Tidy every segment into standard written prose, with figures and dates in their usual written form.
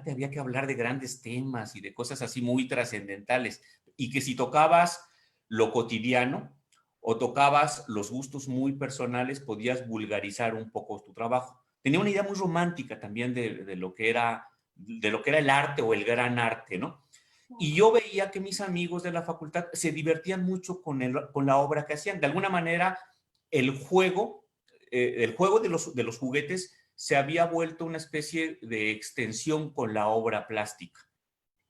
arte había que hablar de grandes temas y de cosas así muy trascendentales, y que si tocabas lo cotidiano o tocabas los gustos muy personales, podías vulgarizar un poco tu trabajo. Tenía una idea muy romántica también de lo que era, de lo que era el arte o el gran arte, ¿no? Y yo veía que mis amigos de la facultad se divertían mucho con la obra que hacían. De alguna manera, el juego de los juguetes se había vuelto una especie de extensión con la obra plástica.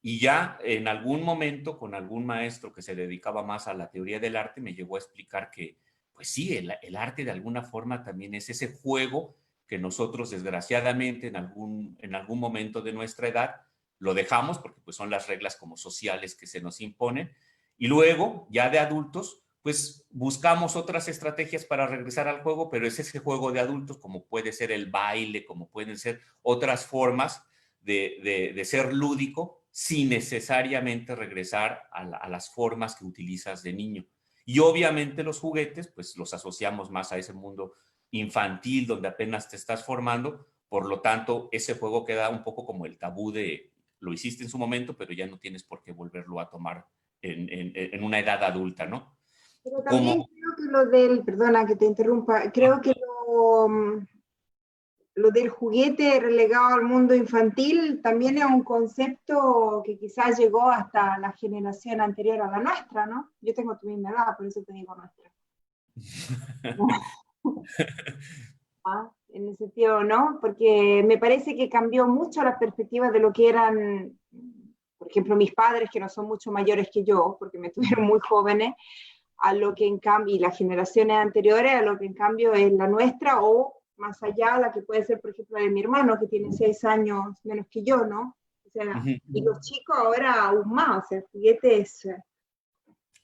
Y ya en algún momento, con algún maestro que se dedicaba más a la teoría del arte, me llegó a explicar que, pues sí, el arte de alguna forma también es ese juego que nosotros, desgraciadamente, en algún momento de nuestra edad, lo dejamos porque pues son las reglas como sociales que se nos imponen. Y luego, ya de adultos, pues buscamos otras estrategias para regresar al juego, pero es ese juego de adultos, como puede ser el baile, como pueden ser otras formas de ser lúdico sin necesariamente regresar a las formas que utilizas de niño. Y obviamente los juguetes, pues los asociamos más a ese mundo infantil donde apenas te estás formando, por lo tanto, ese juego queda un poco como el tabú de lo hiciste en su momento, pero ya no tienes por qué volverlo a tomar en una edad adulta, ¿no? Pero Como, también creo que lo del, perdona que te interrumpa, creo que lo del juguete relegado al mundo infantil también es un concepto que quizás llegó hasta la generación anterior a la nuestra, ¿no? Yo tengo tu misma edad, por eso te digo nuestra. Ah, en ese sentido, ¿no? Porque me parece que cambió mucho las perspectivas de lo que eran, por ejemplo, mis padres, que no son mucho mayores que yo, porque me tuvieron muy jóvenes, a lo que en cambio, y las generaciones anteriores, a lo que en cambio es la nuestra, o más allá, la que puede ser, por ejemplo, de mi hermano, que tiene 6 años menos que yo, ¿no? O sea, y los chicos ahora aún más, o sea, juguetes.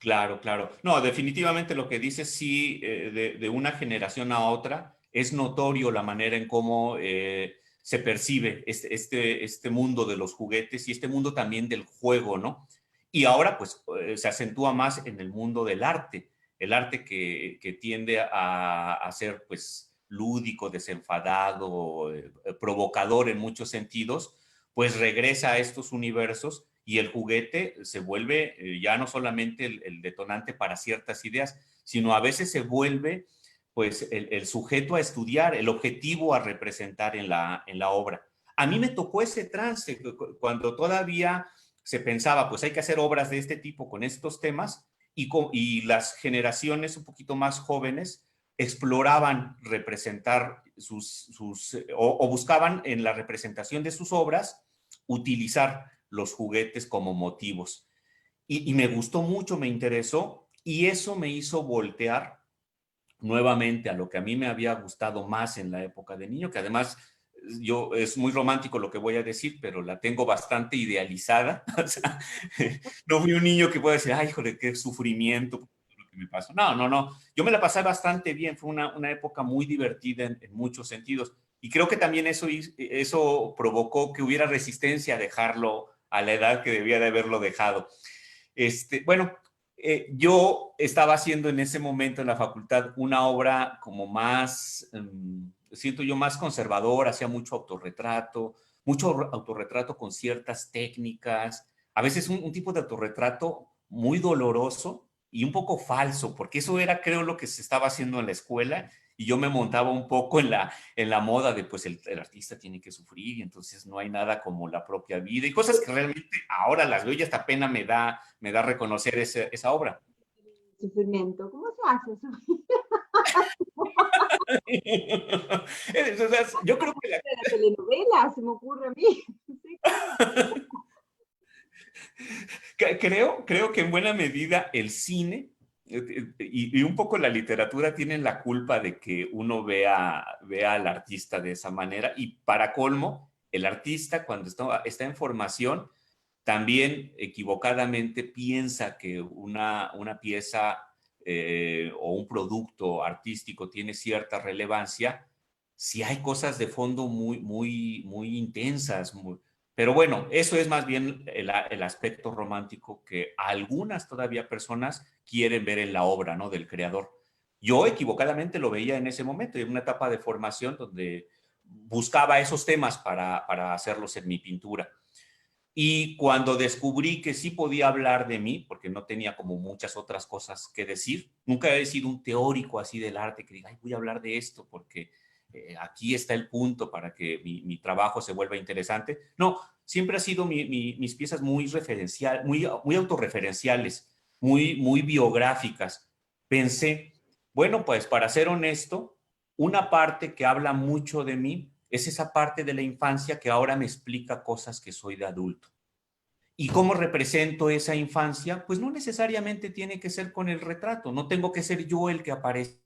claro, claro. No, definitivamente lo que dices, sí, de una generación a otra, es notorio la manera en cómo se percibe este mundo de los juguetes y este mundo también del juego, ¿no? Y ahora, pues, se acentúa más en el mundo del arte, el arte que tiende a ser, pues, lúdico, desenfadado, provocador en muchos sentidos, pues regresa a estos universos y el juguete se vuelve ya no solamente el detonante para ciertas ideas, sino a veces se vuelve pues el sujeto a estudiar, el objetivo a representar en la obra. A mí me tocó ese trance cuando todavía se pensaba, pues hay que hacer obras de este tipo con estos temas y las generaciones un poquito más jóvenes exploraban representar o buscaban en la representación de sus obras utilizar los juguetes como motivos. Y me gustó mucho, me interesó y eso me hizo voltear nuevamente a lo que a mí me había gustado más en la época de niño, que además yo es muy romántico lo que voy a decir, pero la tengo bastante idealizada. O sea, no fui un niño que pueda decir, ay, joder, qué sufrimiento lo que me pasó. No, no, no. Yo me la pasé bastante bien. Fue una época muy divertida en muchos sentidos. Y creo que también eso provocó que hubiera resistencia a dejarlo a la edad que debía de haberlo dejado. Bueno, yo estaba haciendo en ese momento en la facultad una obra como más, siento yo, más conservadora, hacía mucho autorretrato con ciertas técnicas, a veces un tipo de autorretrato muy doloroso y un poco falso, porque eso era, creo, lo que se estaba haciendo en la escuela y yo me montaba un poco en la moda de, pues, el artista tiene que sufrir y entonces no hay nada como la propia vida y cosas que realmente ahora las veo y hasta pena me da reconocer esa obra. Sufrimiento. ¿Cómo se hace eso? Yo creo que De la telenovela, se me ocurre a mí. No sé cómo. creo que en buena medida el cine y un poco la literatura tienen la culpa de que uno vea al artista de esa manera y para colmo, el artista cuando está en formación también equivocadamente piensa que una pieza o un producto artístico tiene cierta relevancia si hay cosas de fondo muy intensas. Pero bueno, eso es más bien el aspecto romántico que algunas todavía personas quieren ver en la obra, ¿no? Del creador. Yo equivocadamente lo veía en ese momento, en una etapa de formación donde buscaba esos temas para hacerlos en mi pintura. Y cuando descubrí que sí podía hablar de mí, porque no tenía como muchas otras cosas que decir, nunca he sido un teórico así del arte que diga, ay, voy a hablar de esto porque aquí está el punto para que mi trabajo se vuelva interesante. No, siempre ha sido mis piezas muy referencial, muy autorreferenciales, muy biográficas. Pensé, bueno, pues para ser honesto, una parte que habla mucho de mí es esa parte de la infancia que ahora me explica cosas que soy de adulto. ¿Y cómo represento esa infancia? Pues no necesariamente tiene que ser con el retrato, no tengo que ser yo el que aparezca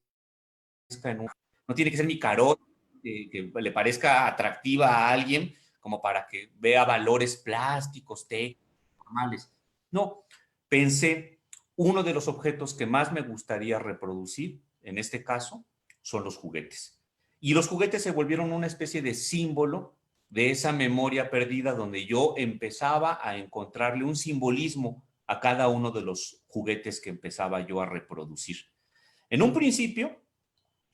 en un... No tiene que ser mi carota que le parezca atractiva a alguien como para que vea valores plásticos, técnicos, normales. No, pensé, uno de los objetos que más me gustaría reproducir, en este caso, son los juguetes. Y los juguetes se volvieron una especie de símbolo de esa memoria perdida donde yo empezaba a encontrarle un simbolismo a cada uno de los juguetes que empezaba yo a reproducir. En un principio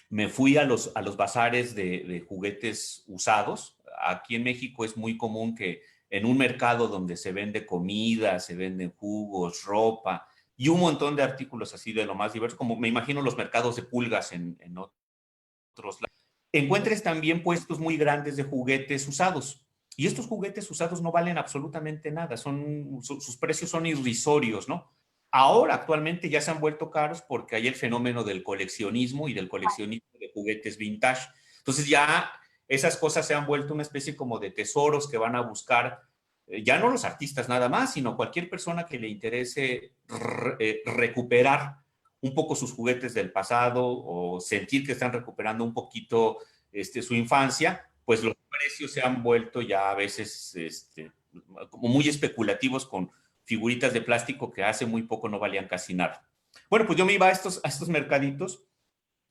me fui a los bazares de juguetes usados. Aquí en México es muy común que en un mercado donde se vende comida, se venden jugos, ropa y un montón de artículos así de lo más diverso, como me imagino los mercados de pulgas en otros lados, encuentres también puestos muy grandes de juguetes usados. Y estos juguetes usados no valen absolutamente nada, sus precios son irrisorios, ¿no? Ahora, actualmente, ya se han vuelto caros porque hay el fenómeno del coleccionismo y del coleccionismo de juguetes vintage. Entonces ya esas cosas se han vuelto una especie como de tesoros que van a buscar, ya no los artistas nada más, sino cualquier persona que le interese recuperar un poco sus juguetes del pasado o sentir que están recuperando un poquito su infancia, pues los precios se han vuelto ya a veces como muy especulativos con figuritas de plástico que hace muy poco no valían casi nada. Bueno, pues yo me iba a estos mercaditos,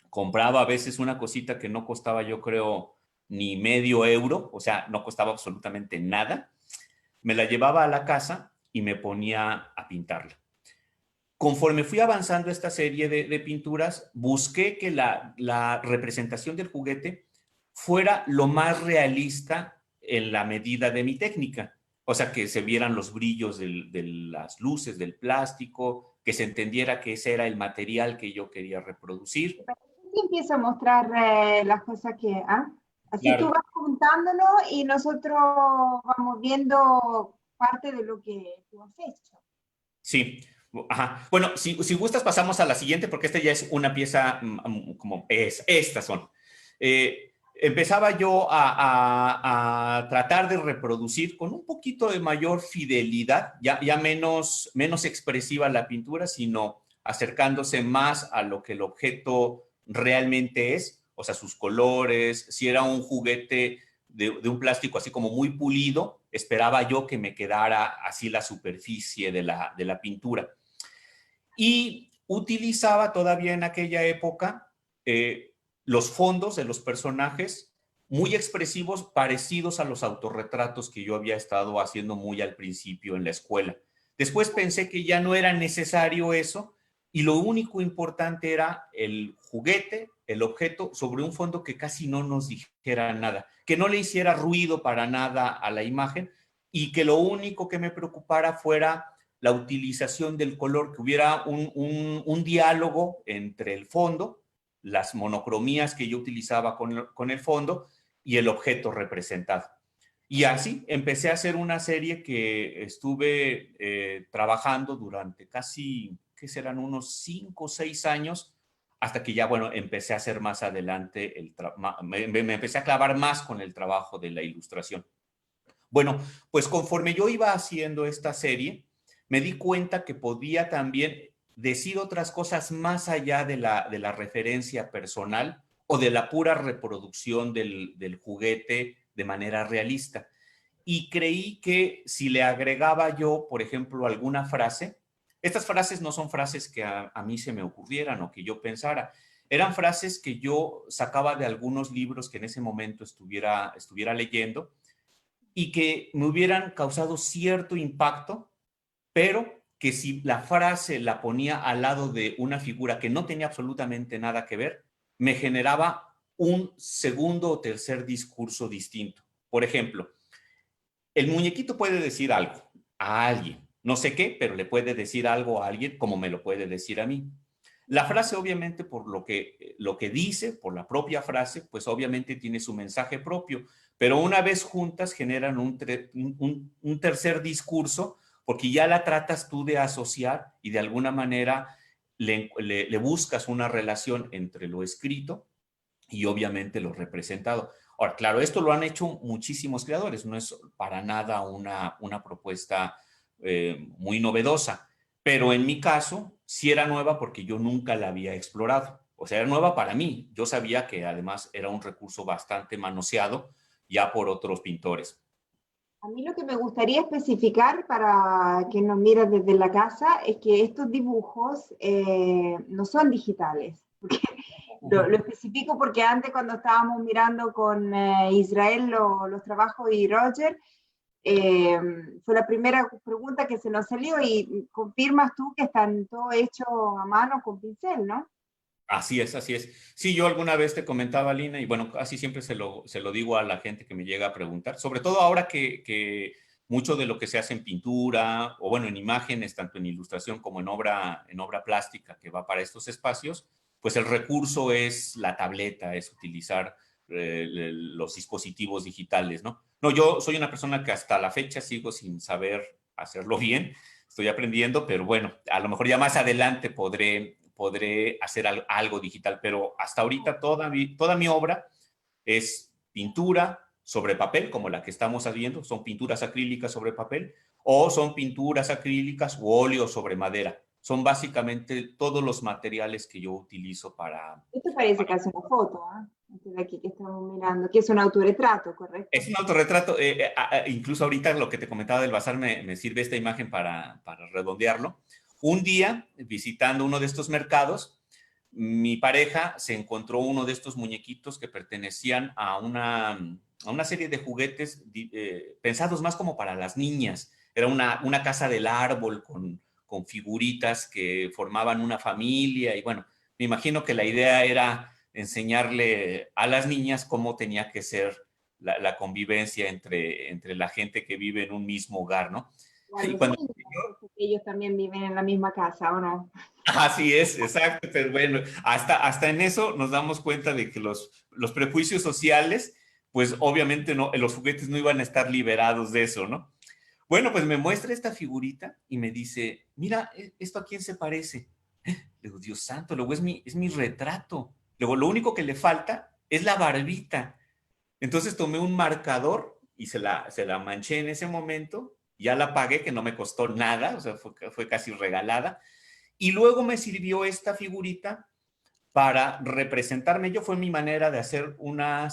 compraba a veces una cosita que no costaba, yo creo, ni medio euro, o sea, no costaba absolutamente nada, me la llevaba a la casa y me ponía a pintarla. Conforme fui avanzando esta serie de pinturas, busqué que la representación del juguete fuera lo más realista en la medida de mi técnica. O sea, que se vieran los brillos de las luces del plástico, que se entendiera que ese era el material que yo quería reproducir. Y empiezo a mostrar las cosas que... ¿ah? Así tú Claro. vas contándonos y nosotros vamos viendo parte de lo que tú has hecho. Sí. Ajá. Bueno, si gustas pasamos a la siguiente porque esta ya es una pieza como es, estas son. Empezaba yo a tratar de reproducir con un poquito de mayor fidelidad, ya menos expresiva la pintura, sino acercándose más a lo que el objeto realmente es, o sea, sus colores, si era un juguete de un plástico así como muy pulido, esperaba yo que me quedara así la superficie de la pintura. Y utilizaba todavía en aquella época los fondos de los personajes muy expresivos, parecidos a los autorretratos que yo había estado haciendo muy al principio en la escuela. Después pensé que ya no era necesario eso y lo único importante era el juguete, el objeto, sobre un fondo que casi no nos dijera nada, que no le hiciera ruido para nada a la imagen y que lo único que me preocupara fuera la utilización del color, que hubiera un diálogo entre el fondo, las monocromías que yo utilizaba con el fondo y el objeto representado. Y así empecé a hacer una serie que estuve trabajando durante casi, ¿qué serán? Unos 5 o 6 años, hasta que ya, bueno, empecé a hacer más adelante, me empecé a clavar más con el trabajo de la ilustración. Bueno, pues conforme yo iba haciendo esta serie, me di cuenta que podía también decir otras cosas más allá de la referencia personal o de la pura reproducción del juguete de manera realista. Y creí que si le agregaba yo, por ejemplo, alguna frase, estas frases no son frases que a mí se me ocurrieran o que yo pensara, eran frases que yo sacaba de algunos libros que en ese momento estuviera leyendo y que me hubieran causado cierto impacto, pero que si la frase la ponía al lado de una figura que no tenía absolutamente nada que ver, me generaba un segundo o tercer discurso distinto. Por ejemplo, el muñequito puede decir algo a alguien, no sé qué, pero le puede decir algo a alguien como me lo puede decir a mí. La frase, obviamente, por lo que dice, por la propia frase, pues obviamente tiene su mensaje propio, pero una vez juntas generan un tercer discurso, porque ya la tratas tú de asociar y de alguna manera le buscas una relación entre lo escrito y obviamente lo representado. Ahora, claro, esto lo han hecho muchísimos creadores, no es para nada una propuesta muy novedosa, pero en mi caso sí era nueva porque yo nunca la había explorado. O sea, era nueva para mí. Yo sabía que además era un recurso bastante manoseado ya por otros pintores. A mí lo que me gustaría especificar para quien nos mira desde la casa es que estos dibujos no son digitales. Lo especifico porque antes cuando estábamos mirando con Israel los trabajos y Roger, eh, fue la primera pregunta que se nos salió y confirmas tú que están todo hecho a mano con pincel, ¿no? Así es, así es. Sí, yo alguna vez te comentaba, Lina, y bueno, así siempre se lo digo a la gente que me llega a preguntar, sobre todo ahora que mucho de lo que se hace en pintura, o bueno, en imágenes, tanto en ilustración como en obra plástica que va para estos espacios, pues el recurso es la tableta, es utilizar los dispositivos digitales, ¿no? No, yo soy una persona que hasta la fecha sigo sin saber hacerlo bien, estoy aprendiendo, pero bueno, a lo mejor ya más adelante podré hacer algo digital, pero hasta ahorita toda mi obra es pintura sobre papel, como la que estamos haciendo, son pinturas acrílicas sobre papel, o son pinturas acrílicas o óleo sobre madera. Son básicamente todos los materiales que yo utilizo Esto parece casi una foto, ¿eh? Este de aquí que estamos mirando, que es un autorretrato, ¿correcto? Es un autorretrato, incluso ahorita lo que te comentaba del bazar me sirve esta imagen para redondearlo. Un día, visitando uno de estos mercados, mi pareja se encontró uno de estos muñequitos que pertenecían a una serie de juguetes pensados más como para las niñas. Era una casa del árbol con figuritas que formaban una familia y bueno, me imagino que la idea era enseñarle a las niñas cómo tenía que ser la convivencia entre la gente que vive en un mismo hogar, ¿no? O a Y los cuando niños, porque ellos también viven en la misma casa, ¿o no? así es, exacto, pero bueno, hasta en eso nos damos cuenta de que los prejuicios sociales, pues obviamente no, los juguetes no iban a estar liberados de eso, ¿no? Bueno, pues me muestra esta figurita y me dice, mira, ¿esto a quién se parece? Le digo, Dios santo, luego es mi retrato. Luego, lo único que le falta es la barbita. Entonces tomé un marcador y se la manché en ese momento, ya la pagué, que no me costó nada, o sea, fue casi regalada, y luego me sirvió esta figurita para representarme. Yo fue mi manera de hacer una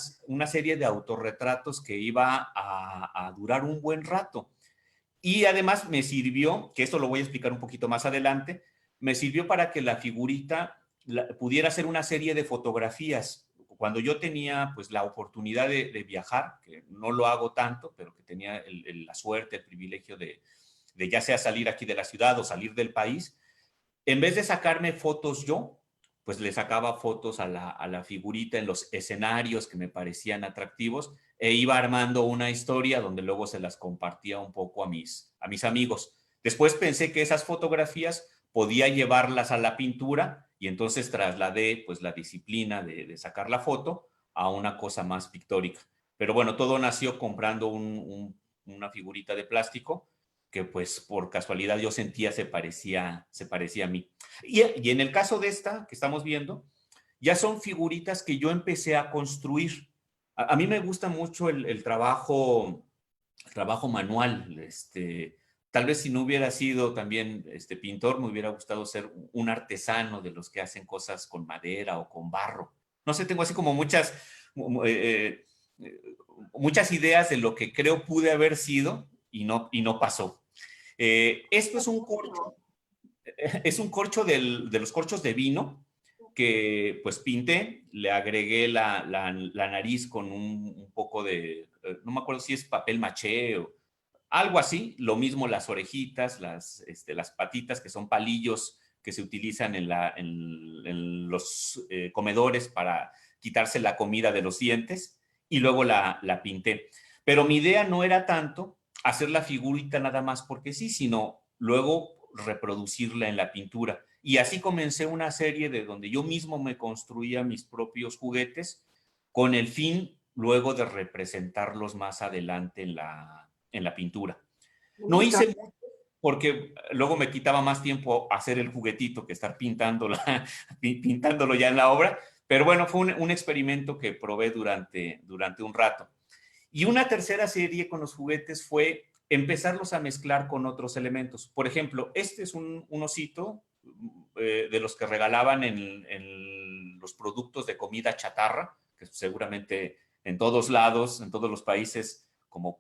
serie de autorretratos que iba a durar un buen rato. Y además me sirvió, que esto lo voy a explicar un poquito más adelante, me sirvió para que la figurita pudiera hacer una serie de fotografías. Cuando yo tenía pues la oportunidad de viajar, que no lo hago tanto, pero que tenía la suerte, el privilegio de ya sea salir aquí de la ciudad o salir del país, en vez de sacarme fotos yo, pues le sacaba fotos a la figurita en los escenarios que me parecían atractivos e iba armando una historia donde luego se las compartía un poco a mis amigos. Después pensé que esas fotografías podía llevarlas a la pintura y entonces trasladé pues la disciplina de sacar la foto a una cosa más pictórica. Pero bueno, todo nació comprando una figurita de plástico que pues por casualidad yo sentía se parecía a mí. Y en el caso de esta que estamos viendo, ya son figuritas que yo empecé a construir. A mí me gusta mucho el trabajo manual. Tal vez si no hubiera sido también pintor, me hubiera gustado ser un artesano de los que hacen cosas con madera o con barro. No sé, tengo así como eh, muchas ideas de lo que creo pude haber sido y no pasó. Esto es un corcho de los corchos de vino que pues pinté, le agregué la nariz con un poco de, no me acuerdo si es papel maché o algo así, lo mismo las orejitas, las patitas que son palillos que se utilizan en los comedores para quitarse la comida de los dientes, y luego la pinté. Pero mi idea no era tanto hacer la figurita nada más porque sí, sino luego reproducirla en la pintura. Y así comencé una serie de donde yo mismo me construía mis propios juguetes con el fin luego de representarlos más adelante en la pintura. No Bonito. hice mucho porque luego me quitaba más tiempo hacer el juguetito que estar pintándolo ya en la obra, pero bueno, fue un experimento que probé durante un rato. Y una tercera serie con los juguetes fue empezarlos a mezclar con otros elementos. Por ejemplo, este es un osito de los que regalaban en los productos de comida chatarra, que seguramente en todos lados, en todos los países, como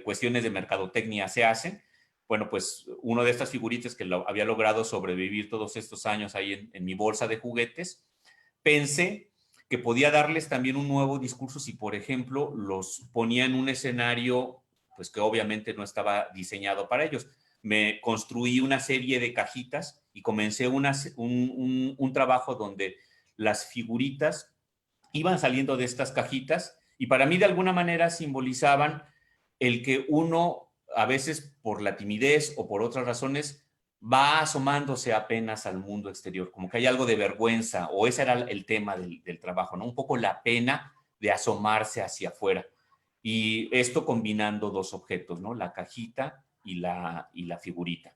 cuestiones de mercadotecnia se hacen. Bueno, pues uno de estas figuritas que había logrado sobrevivir todos estos años ahí en mi bolsa de juguetes, pensé que podía darles también un nuevo discurso si, por ejemplo, los ponía en un escenario pues que obviamente no estaba diseñado para ellos. Me construí una serie de cajitas y comencé un trabajo donde las figuritas iban saliendo de estas cajitas y para mí de alguna manera simbolizaban el que uno a veces por la timidez o por otras razones va asomándose apenas al mundo exterior, como que hay algo de vergüenza, o ese era el tema del trabajo, ¿no? Un poco la pena de asomarse hacia afuera. Y esto combinando dos objetos, ¿no? La cajita y la figurita.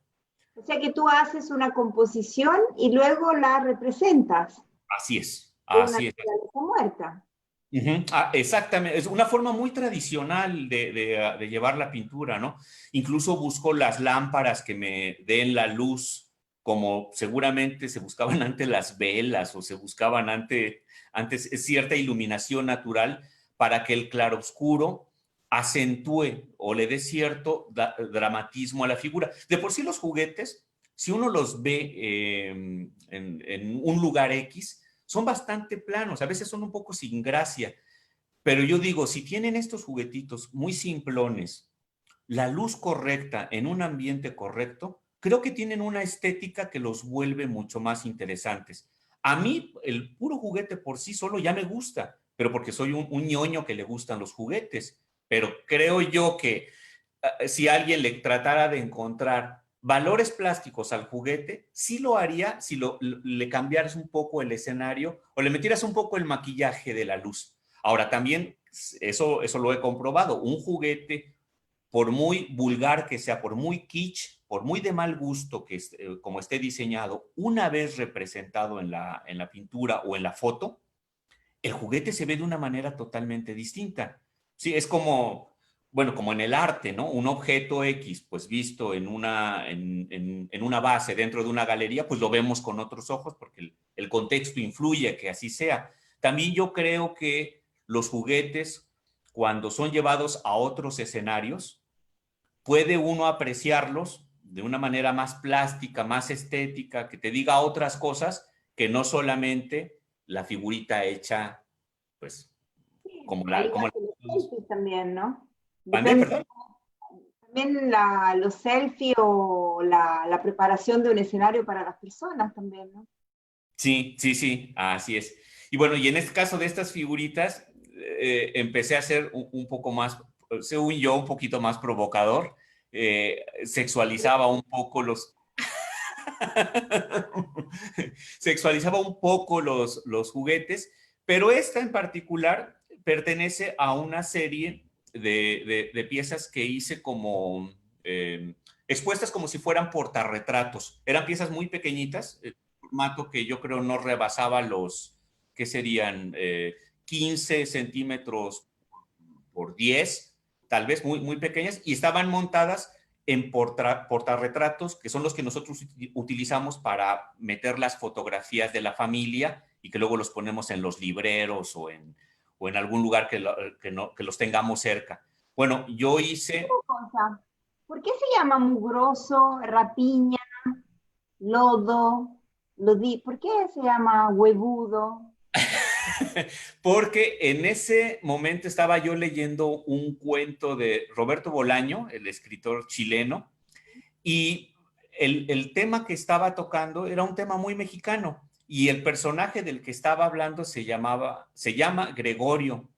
O sea que tú haces una composición y luego la representas Así es, de una así es. naturaleza muerta. Exactamente, es una forma muy tradicional de llevar la pintura, ¿no? Incluso busco las lámparas que me den la luz, como seguramente se buscaban antes las velas o se buscaban antes cierta iluminación natural para que el claroscuro acentúe o le dé cierto dramatismo a la figura. De por sí los juguetes, si uno los ve en un lugar X, son bastante planos, a veces son un poco sin gracia, pero yo digo, si tienen estos juguetitos muy simplones, la luz correcta en un ambiente correcto, creo que tienen una estética que los vuelve mucho más interesantes. A mí el puro juguete por sí solo ya me gusta, pero porque soy un ñoño que le gustan los juguetes, pero creo yo que si alguien le tratara de encontrar valores plásticos al juguete, sí lo haría si le cambiaras un poco el escenario o le metieras un poco el maquillaje de la luz. Ahora también, eso lo he comprobado, un juguete, por muy vulgar que sea, por muy kitsch, por muy de mal gusto que como esté diseñado, una vez representado en la pintura o en la foto, el juguete se ve de una manera totalmente distinta. Sí, es como, bueno, como en el arte, ¿no? Un objeto X, pues visto en una base dentro de una galería, pues lo vemos con otros ojos porque el contexto influye a que así sea. También yo creo que los juguetes, cuando son llevados a otros escenarios, puede uno apreciarlos de una manera más plástica, más estética, que te diga otras cosas que no solamente la figurita hecha, pues, Sí, como al la... igual Como que los selfies también, ¿no? ¿Mandé, Depende perdón? también los selfies o la preparación de un escenario para las personas también, ¿no? Sí, sí, sí, así es. Y bueno, y en este caso de estas figuritas, empecé a ser un poco más, según yo, un poquito más provocador. Sexualizaba un poco sexualizaba un poco los juguetes, pero esta en particular pertenece a una serie de piezas que hice como expuestas como si fueran portarretratos. Eran piezas muy pequeñitas, formato que yo creo no rebasaba ¿qué serían? 15 centímetros por 10, tal vez muy, muy pequeñas, y estaban montadas en portarretratos, que son los que nosotros utilizamos para meter las fotografías de la familia y que luego los ponemos en los libreros o en algún lugar que los tengamos cerca. Bueno, yo hice... Cosa. ¿Por qué se llama mugroso, rapiña, lodo, ¿por qué se llama huevudo? Porque en ese momento estaba yo leyendo un cuento de Roberto Bolaño, el escritor chileno, y el tema que estaba tocando era un tema muy mexicano. Y el personaje del que estaba hablando se llama Gregorio,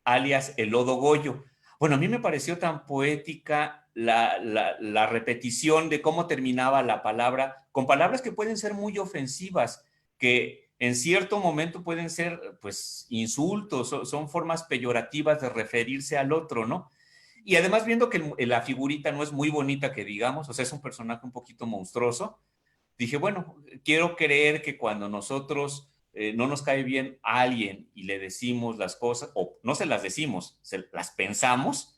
alias el Lodo Goyo. Bueno, a mí me pareció tan poética la repetición de cómo terminaba la palabra, con palabras que pueden ser muy ofensivas, que en cierto momento pueden ser, pues, insultos, son formas peyorativas de referirse al otro, ¿no? Y además viendo que la figurita no es muy bonita que digamos, o sea, es un personaje un poquito monstruoso, dije, bueno, quiero creer que cuando nosotros no nos cae bien a alguien y le decimos las cosas, o no se las decimos, se las pensamos,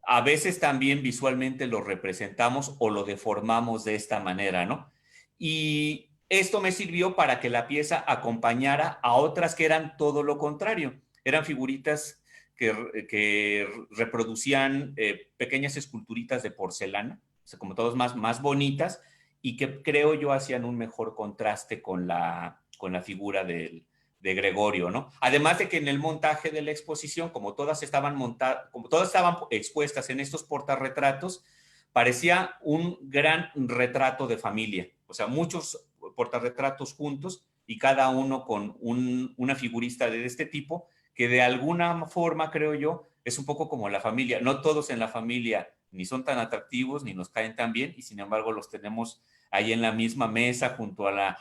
a veces también visualmente lo representamos o lo deformamos de esta manera, ¿no? Y esto me sirvió para que la pieza acompañara a otras que eran todo lo contrario. Eran figuritas que reproducían pequeñas esculturitas de porcelana, o sea, como todas más bonitas, y que creo yo hacían un mejor contraste con la figura de Gregorio, ¿no? Además de que en el montaje de la exposición, como todas estaban expuestas en estos portarretratos, parecía un gran retrato de familia, o sea, muchos portarretratos juntos y cada uno con una figurista de este tipo, que de alguna forma, creo yo, es un poco como la familia. No todos en la familia ni son tan atractivos, ni nos caen tan bien, y sin embargo los tenemos ahí en la misma mesa junto a la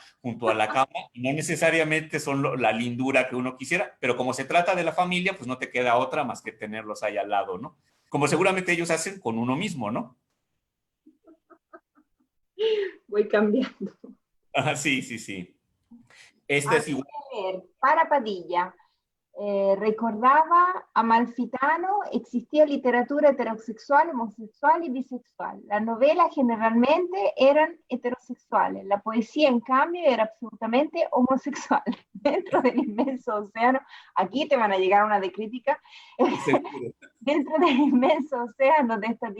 cama, y no necesariamente son la lindura que uno quisiera, pero como se trata de la familia, pues no te queda otra más que tenerlos ahí al lado, ¿no? Como seguramente ellos hacen con uno mismo, ¿no? Voy cambiando. Ah, sí, sí, sí. Este A es igual. ver, para Padilla. Recordaba Amalfitano, existía literatura heterosexual, homosexual y bisexual. Las novelas generalmente eran heterosexuales, la poesía en cambio era absolutamente homosexual. Dentro del inmenso océano, aquí te van a llegar una de crítica, Seguro. dentro del inmenso océano de esta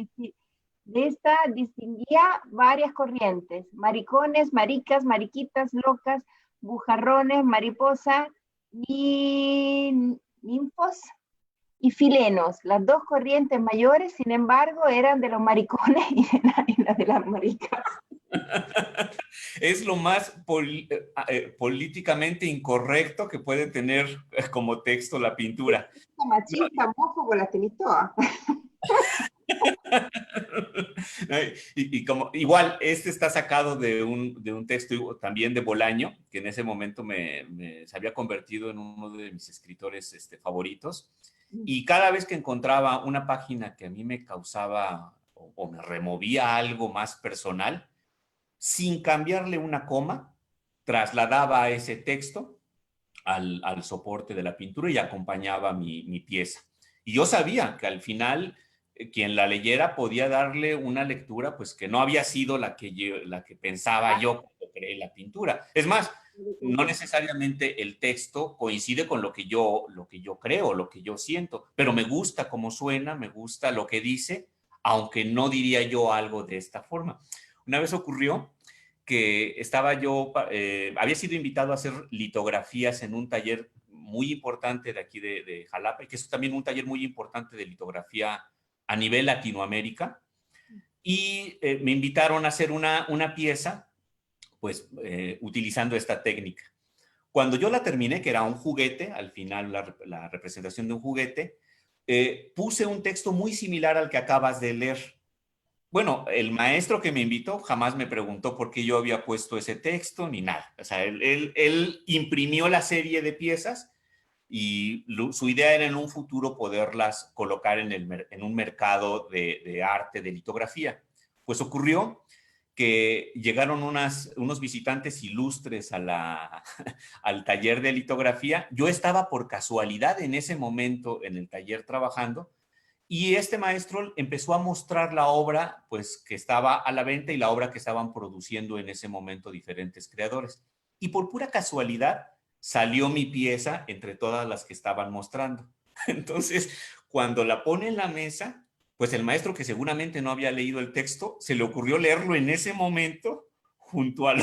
distinguía varias corrientes, maricones, maricas, mariquitas, locas, bujarrones, mariposas, ninfos y filenos. Las dos corrientes mayores, sin embargo, eran de los maricones y la de las maricas. Es lo más políticamente incorrecto que puede tener como texto la pintura. No, Machista, homófobo, las tenis todas. y como, igual, este está sacado de un texto también de Bolaño, que en ese momento se había convertido en uno de mis escritores favoritos. Y cada vez que encontraba una página que a mí me causaba o me removía algo más personal, sin cambiarle una coma, trasladaba ese texto al soporte de la pintura y acompañaba mi pieza. Y yo sabía que al final quien la leyera podía darle una lectura pues que no había sido la que pensaba yo cuando creé la pintura. Es más, no necesariamente el texto coincide con lo que yo creo, lo que yo siento, pero me gusta cómo suena, me gusta lo que dice, aunque no diría yo algo de esta forma. Una vez ocurrió que había sido invitado a hacer litografías en un taller muy importante de aquí de Jalapa, y que es también un taller muy importante de litografía a nivel Latinoamérica, y me invitaron a hacer una pieza, pues utilizando esta técnica. Cuando yo la terminé, que era un juguete, al final la representación de un juguete, puse un texto muy similar al que acabas de leer. Bueno, el maestro que me invitó jamás me preguntó por qué yo había puesto ese texto ni nada. O sea, él imprimió la serie de piezas y su idea era en un futuro poderlas colocar en un mercado de arte, de litografía. Pues ocurrió que llegaron unos visitantes ilustres al taller de litografía. Yo estaba por casualidad en ese momento en el taller trabajando, y este maestro empezó a mostrar la obra pues, que estaba a la venta y la obra que estaban produciendo en ese momento diferentes creadores. Y por pura casualidad salió mi pieza entre todas las que estaban mostrando. Entonces, cuando la pone en la mesa, pues el maestro, que seguramente no había leído el texto, se le ocurrió leerlo en ese momento junto a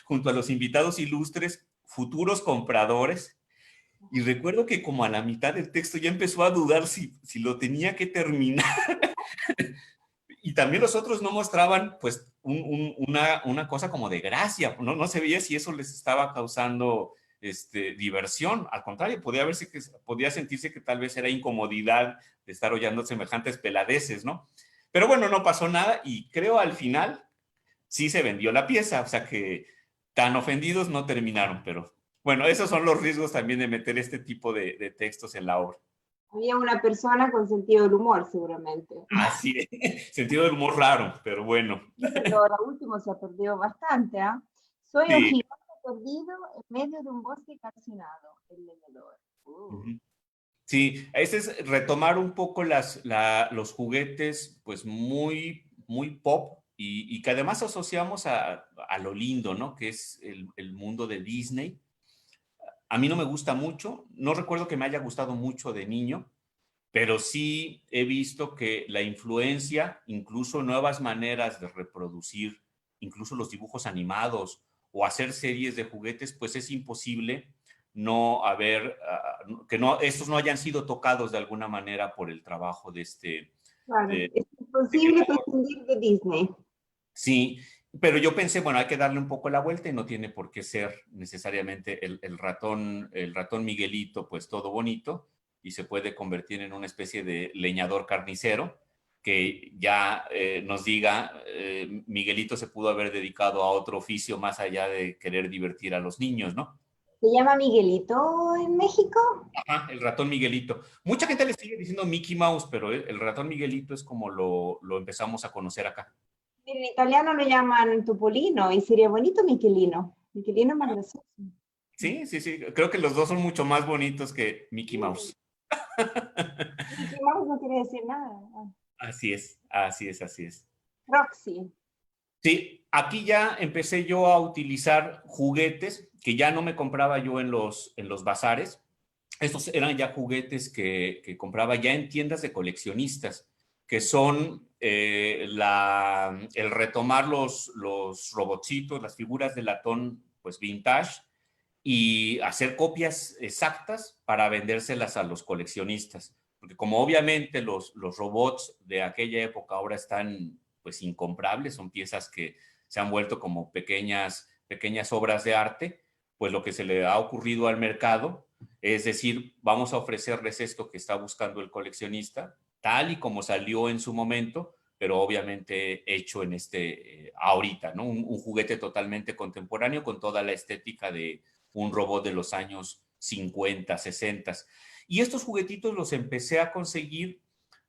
junto a los invitados ilustres, futuros compradores. Y recuerdo que como a la mitad del texto ya empezó a dudar si lo tenía que terminar. Y también los otros no mostraban, pues, una cosa como de gracia. No se veía si eso les estaba causando diversión. Al contrario, podía sentirse que tal vez era incomodidad de estar oyendo semejantes peladeces, ¿no? Pero bueno, no pasó nada y creo al final sí se vendió la pieza. O sea que tan ofendidos no terminaron, pero bueno, esos son los riesgos también de meter este tipo de textos en la obra. Había una persona con sentido del humor, seguramente. Así es, sentido del humor raro, pero bueno. Sí, pero lo último se ha perdido bastante, ¿ah? Soy un Sí. gigante perdido en medio de un bosque calcinado, el leñador. Sí, ese es retomar un poco los juguetes, pues muy pop y que además asociamos a lo lindo, ¿no? Que es el mundo de Disney. A mí no me gusta mucho, no recuerdo que me haya gustado mucho de niño, pero sí he visto que la influencia, incluso nuevas maneras de reproducir, incluso los dibujos animados o hacer series de juguetes, pues es imposible no haber, que no, estos no hayan sido tocados de alguna manera por el trabajo Claro, de, es de imposible creador. prescindir de Disney. Sí, pero yo pensé, bueno, hay que darle un poco la vuelta y no tiene por qué ser necesariamente el ratón Miguelito, pues todo bonito, y se puede convertir en una especie de leñador carnicero que ya nos diga, Miguelito se pudo haber dedicado a otro oficio más allá de querer divertir a los niños, ¿no? ¿Se llama Miguelito en México? Ajá, el ratón Miguelito. Mucha gente le sigue diciendo Mickey Mouse, pero el ratón Miguelito es como lo empezamos a conocer acá. En italiano lo llaman Topolino y sería bonito Michelino. Michelino es más gracioso. Sí, sí, sí. Creo que los dos son mucho más bonitos que Mickey Sí, Mouse. Mickey Mouse no quiere decir nada. Así es, así es, así es. Roxy. Sí, aquí ya empecé yo a utilizar juguetes que ya no me compraba yo en los bazares. Estos eran ya juguetes que compraba ya en tiendas de coleccionistas, que son el retomar los robotcitos, las figuras de latón, pues vintage, y hacer copias exactas para vendérselas a los coleccionistas. Porque como obviamente los robots de aquella época ahora están pues incomprables, son piezas que se han vuelto como pequeñas obras de arte, pues lo que se le ha ocurrido al mercado es decir, vamos a ofrecerles esto que está buscando el coleccionista, tal y como salió en su momento, pero obviamente hecho en ahorita, ¿no? Un juguete totalmente contemporáneo con toda la estética de un robot de los años 50, 60. Y estos juguetitos los empecé a conseguir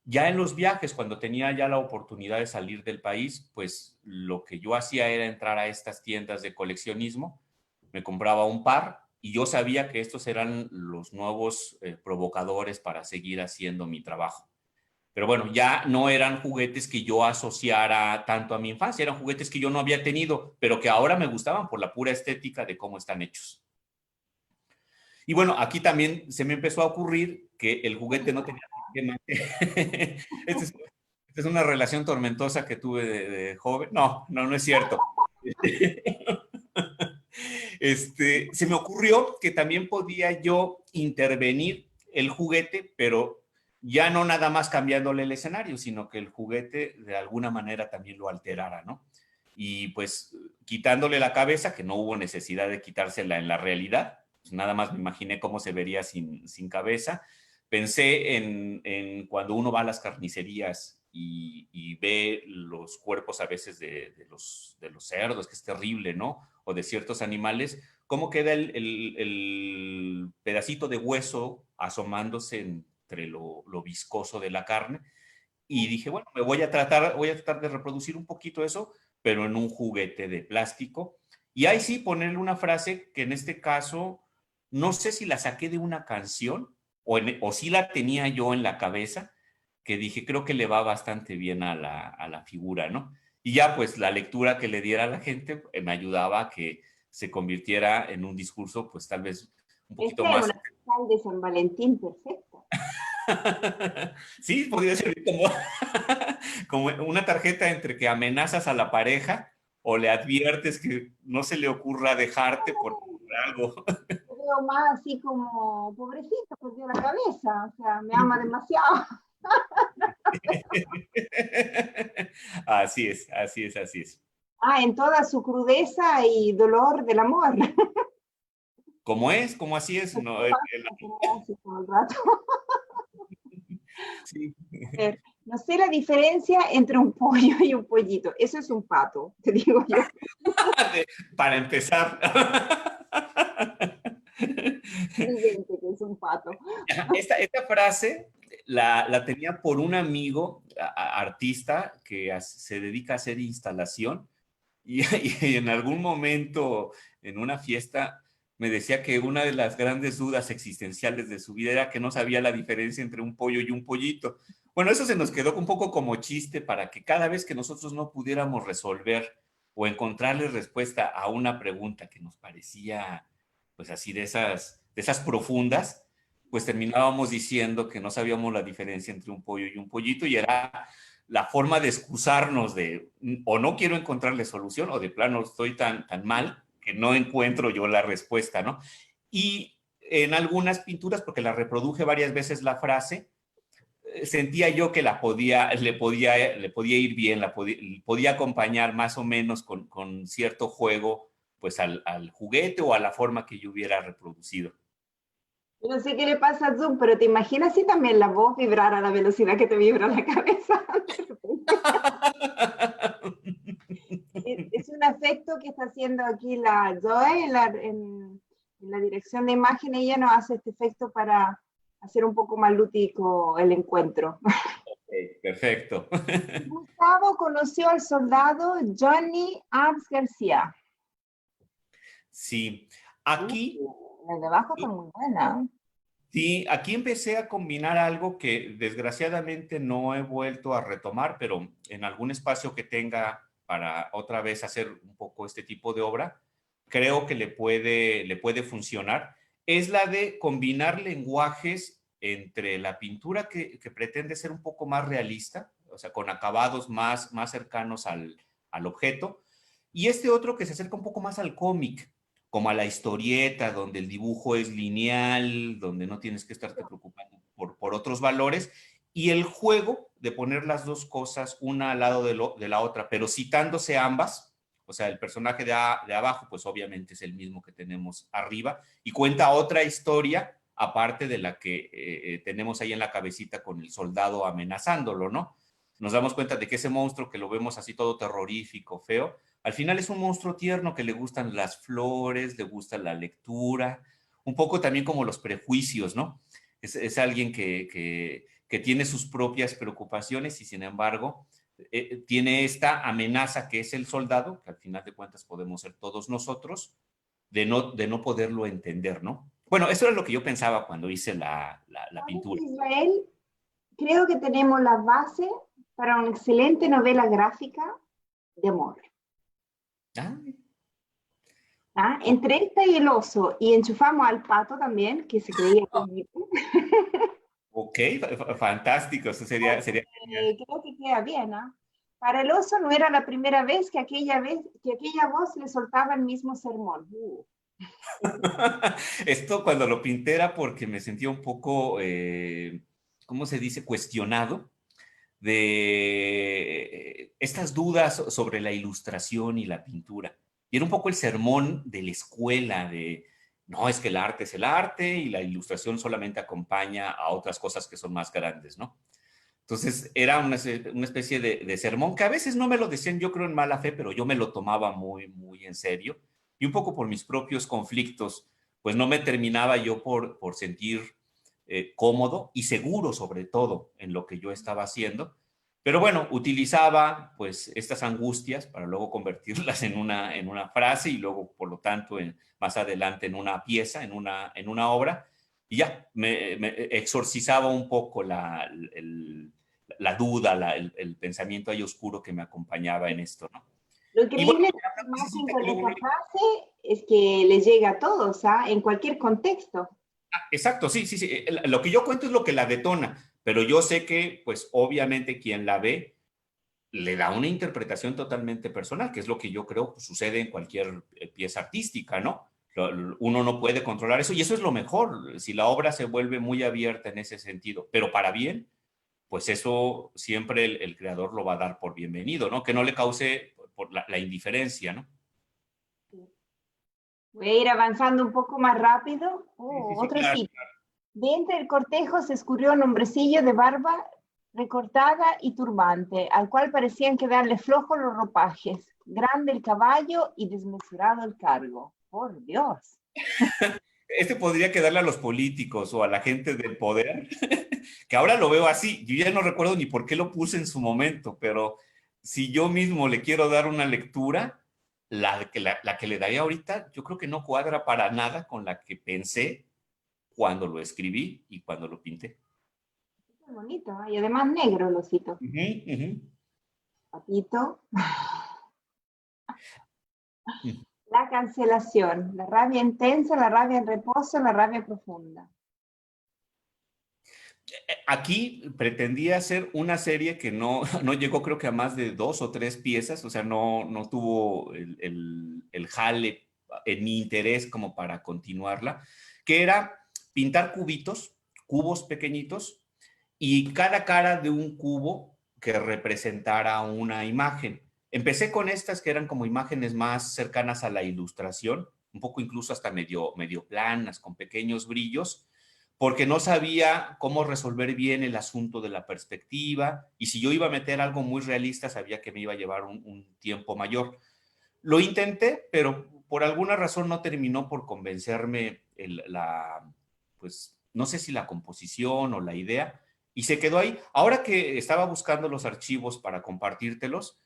ya en los viajes, cuando tenía ya la oportunidad de salir del país, pues lo que yo hacía era entrar a estas tiendas de coleccionismo, me compraba un par y yo sabía que estos eran los nuevos provocadores para seguir haciendo mi trabajo. Pero bueno, ya no eran juguetes que yo asociara tanto a mi infancia, eran juguetes que yo no había tenido, pero que ahora me gustaban por la pura estética de cómo están hechos. Y bueno, aquí también se me empezó a ocurrir que el juguete no tenía que mantener. Esta es una relación tormentosa que tuve de joven. No es cierto. Se me ocurrió que también podía yo intervenir el juguete, pero ya no nada más cambiándole el escenario, sino que el juguete de alguna manera también lo alterara, ¿no? Y pues quitándole la cabeza, que no hubo necesidad de quitársela en la realidad, pues nada más me imaginé cómo se vería sin cabeza. Pensé en cuando uno va a las carnicerías y ve los cuerpos a veces de los cerdos, que es terrible, ¿no? O de ciertos animales, cómo queda el pedacito de hueso asomándose entre lo viscoso de la carne. Y dije, bueno, voy a tratar de reproducir un poquito eso, pero en un juguete de plástico. Y ahí sí ponerle una frase que en este caso, no sé si la saqué de una canción o si la tenía yo en la cabeza, que dije, creo que le va bastante bien a la figura, ¿no? Y ya pues la lectura que le diera a la gente me ayudaba a que se convirtiera en un discurso pues tal vez un poquito Esta es más. una postal de San Valentín perfecta. Sí, podría ser como una tarjeta entre que amenazas a la pareja o le adviertes que no se le ocurra dejarte por algo. Yo veo más así como, pobrecito, perdió la cabeza, o sea, me ama demasiado. Así es, así es, así es. Ah, en toda su crudeza y dolor del amor. ¿Cómo es? ¿Cómo así es? No, Así todo el rato. sí. A ver, no sé la diferencia entre un pollo y un pollito. Eso es un pato, te digo yo. Para empezar. Evidente que es un pato. Esta frase la tenía por un amigo artista que se dedica a hacer instalación y, y en algún momento en una fiesta me decía que una de las grandes dudas existenciales de su vida era que no sabía la diferencia entre un pollo y un pollito. Bueno, eso se nos quedó un poco como chiste para que cada vez que nosotros no pudiéramos resolver o encontrarle respuesta a una pregunta que nos parecía, pues así de esas profundas, pues terminábamos diciendo que no sabíamos la diferencia entre un pollo y un pollito y era la forma de excusarnos de o no quiero encontrarle solución o de plano estoy tan mal que no encuentro yo la respuesta, ¿no? Y en algunas pinturas, porque la reproduje varias veces la frase, sentía yo que le podía ir bien, podía acompañar más o menos con cierto juego pues al juguete o a la forma que yo hubiera reproducido. No sé qué le pasa a Zoom, pero te imaginas si también la voz vibrara a la velocidad que te vibra la cabeza. Es un efecto que está haciendo aquí la Zoe en la dirección de imagen. Ella nos hace este efecto para hacer un poco más lúdico el encuentro. Okay, perfecto. Gustavo conoció al soldado Johnny Arms García. Sí, aquí La de abajo está muy buena. sí, aquí empecé a combinar algo que desgraciadamente no he vuelto a retomar, pero en algún espacio que tenga para otra vez hacer un poco este tipo de obra, creo que le puede funcionar. Es la de combinar lenguajes entre la pintura que pretende ser un poco más realista, o sea, con acabados más cercanos al objeto, y este otro que se acerca un poco más al cómic como a la historieta, donde el dibujo es lineal, donde no tienes que estarte preocupando por otros valores, y el juego de poner las dos cosas una al lado de la otra, pero citándose ambas, o sea, el personaje de abajo, pues obviamente es el mismo que tenemos arriba, y cuenta otra historia aparte de la que tenemos ahí en la cabecita con el soldado amenazándolo, ¿no? Nos damos cuenta de que ese monstruo que lo vemos así todo terrorífico, feo, al final es un monstruo tierno que le gustan las flores, le gusta la lectura, un poco también como los prejuicios, ¿no? Es alguien que tiene sus propias preocupaciones y sin embargo tiene esta amenaza que es el soldado, que al final de cuentas podemos ser todos nosotros, de no poderlo entender, ¿no? Bueno, eso era lo que yo pensaba cuando hice la pintura. Israel, creo que tenemos la base para una excelente novela gráfica de amor. Ah, ¿Ah? Entre esta y el oso, y enchufamos al pato también, que se creía pollito, ok, fantástico, eso sería genial. creo que queda bien. ¿Ah? Para el oso no era la primera vez que aquella voz le soltaba el mismo sermón. Esto cuando lo pinté era porque me sentía un poco, ¿cómo se dice?, cuestionado de estas dudas sobre la ilustración y la pintura. Y era un poco el sermón de la escuela, de, no, es que el arte es el arte y la ilustración solamente acompaña a otras cosas que son más grandes, ¿no? Entonces era una especie de sermón que a veces no me lo decían, yo creo en mala fe, pero yo me lo tomaba muy en serio. Y un poco por mis propios conflictos, pues no me terminaba yo por sentir cómodo y seguro sobre todo en lo que yo estaba haciendo. Pero bueno, utilizaba pues estas angustias para luego convertirlas en una frase y luego, por lo tanto, más adelante en una pieza, en una obra. Y ya, me exorcizaba un poco la duda, el pensamiento ahí oscuro que me acompañaba en esto, ¿no? Lo Y bueno, increíble de la la imagen frasecita con que luego esa frase es que les llega a todos, ¿ah? En cualquier contexto. exacto, sí. Lo que yo cuento es lo que la detona, pero yo sé que, pues, obviamente quien la ve le da una interpretación totalmente personal, que es lo que yo creo que sucede en cualquier pieza artística, ¿no? Uno no puede controlar eso y eso es lo mejor, si la obra se vuelve muy abierta en ese sentido, pero para bien, pues eso siempre el creador lo va a dar por bienvenido, ¿no? Que no le cause por la indiferencia, ¿no? Voy a ir avanzando un poco más rápido. Sí, sí, Oh, sí, otro claro. sí. De entre el cortejo se escurrió un hombrecillo de barba recortada y turbante, al cual parecían quedarle flojos los ropajes, grande el caballo y desmesurado el cargo. Por Dios. Este podría quedarle a los políticos o a la gente del poder, que ahora lo veo así. Yo ya no recuerdo ni por qué lo puse en su momento, pero si yo mismo le quiero dar una lectura, la que le daría ahorita, yo creo que no cuadra para nada con la que pensé cuando lo escribí y cuando lo pinté. Qué bonito, ¿eh? Y además negro el osito. Ujú, ujú. Patito. La cancelación, la rabia intensa, la rabia en reposo, la rabia profunda. Aquí pretendía hacer una serie que no, no llegó creo que a más de 2 o 3 piezas, o sea, no tuvo el jale en mi interés como para continuarla, que era pintar cubitos, cubos pequeñitos, y cada cara de un cubo que representara una imagen. Empecé con estas que eran como imágenes más cercanas a la ilustración, un poco incluso hasta medio planas, con pequeños brillos, porque no sabía cómo resolver bien el asunto de la perspectiva, y si yo iba a meter algo muy realista, sabía que me iba a llevar un tiempo mayor. Lo intenté, pero por alguna razón no terminó por convencerme pues no sé si la composición o la idea, y se quedó ahí. Ahora que estaba buscando los archivos para compartírtelos,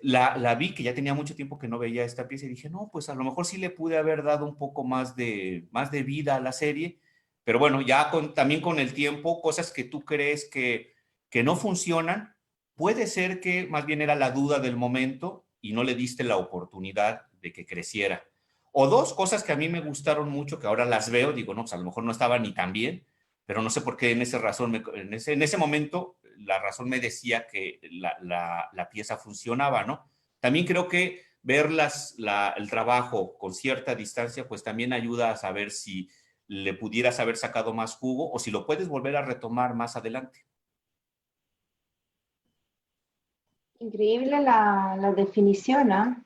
la vi que ya tenía mucho tiempo que no veía esta pieza y dije, no, pues a lo mejor sí le pude haber dado un poco más de vida a la serie, pero bueno, ya también con el tiempo, cosas que tú crees que no funcionan, puede ser que más bien era la duda del momento y no le diste la oportunidad de que creciera. O dos cosas que a mí me gustaron mucho, que ahora las veo, digo, no, pues a lo mejor no estaba ni tan bien, pero no sé por qué en ese momento la razón me decía que la pieza funcionaba, ¿no? También creo que ver el trabajo con cierta distancia, pues también ayuda a saber si le pudieras haber sacado más jugo o si lo puedes volver a retomar más adelante. Increíble la definición, ¿ah?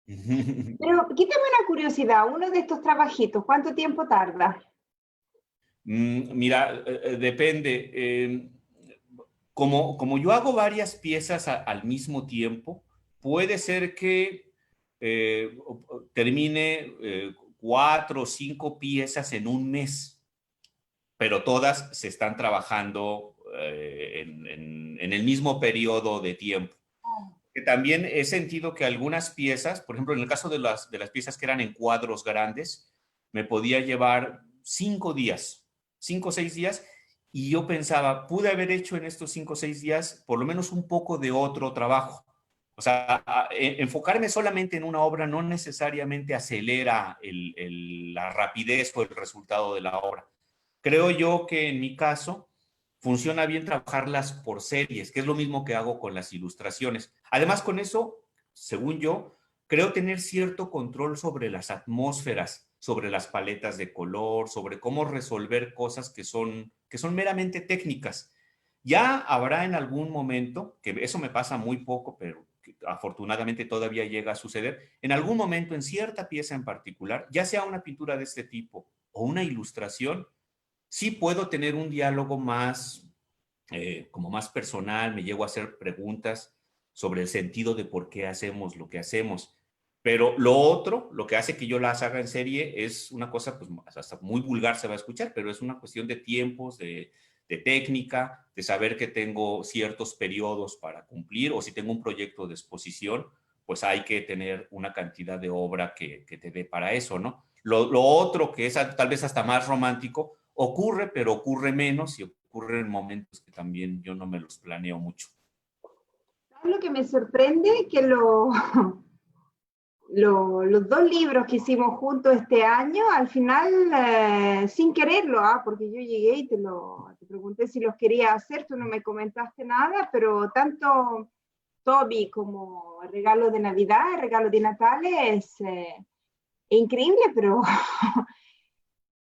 Pero quítame una curiosidad, uno de estos trabajitos, ¿cuánto tiempo tarda? Mira, depende. Como yo hago varias piezas al mismo tiempo, puede ser que termine 4 o 5 piezas en un mes, pero todas se están trabajando en el mismo periodo de tiempo. Que también he sentido que algunas piezas, por ejemplo, en el caso de las piezas que eran en cuadros grandes, me podía llevar 5 días, 5 o 6 días, y yo pensaba, pude haber hecho en estos 5 o 6 días por lo menos un poco de otro trabajo. O sea, enfocarme solamente en una obra no necesariamente acelera la rapidez o el resultado de la obra. Creo yo que en mi caso funciona bien trabajarlas por series, que es lo mismo que hago con las ilustraciones. Además, con eso, según yo, creo tener cierto control sobre las atmósferas, sobre las paletas de color, sobre cómo resolver cosas que son meramente técnicas. Ya habrá en algún momento, que eso me pasa muy poco, pero que afortunadamente todavía llega a suceder, en algún momento en cierta pieza en particular, ya sea una pintura de este tipo o una ilustración, sí puedo tener un diálogo como más personal, me llego a hacer preguntas sobre el sentido de por qué hacemos lo que hacemos. Pero lo otro, lo que hace que yo las haga en serie, es una cosa, pues hasta muy vulgar se va a escuchar, pero es una cuestión de tiempos, de técnica, de saber que tengo ciertos periodos para cumplir, o si tengo un proyecto de exposición, pues hay que tener una cantidad de obra que te dé para eso, ¿no? Lo otro, que es tal vez hasta más romántico, ocurre, pero ocurre menos y ocurre en momentos que también yo no me los planeo mucho. ¿Sabes lo que me sorprende? Que los dos libros que hicimos juntos este año, al final, sin quererlo, porque yo llegué y te pregunté si los quería hacer, tú no me comentaste nada, pero tanto Toby como regalo de Navidad, regalo de Natal es increíble, pero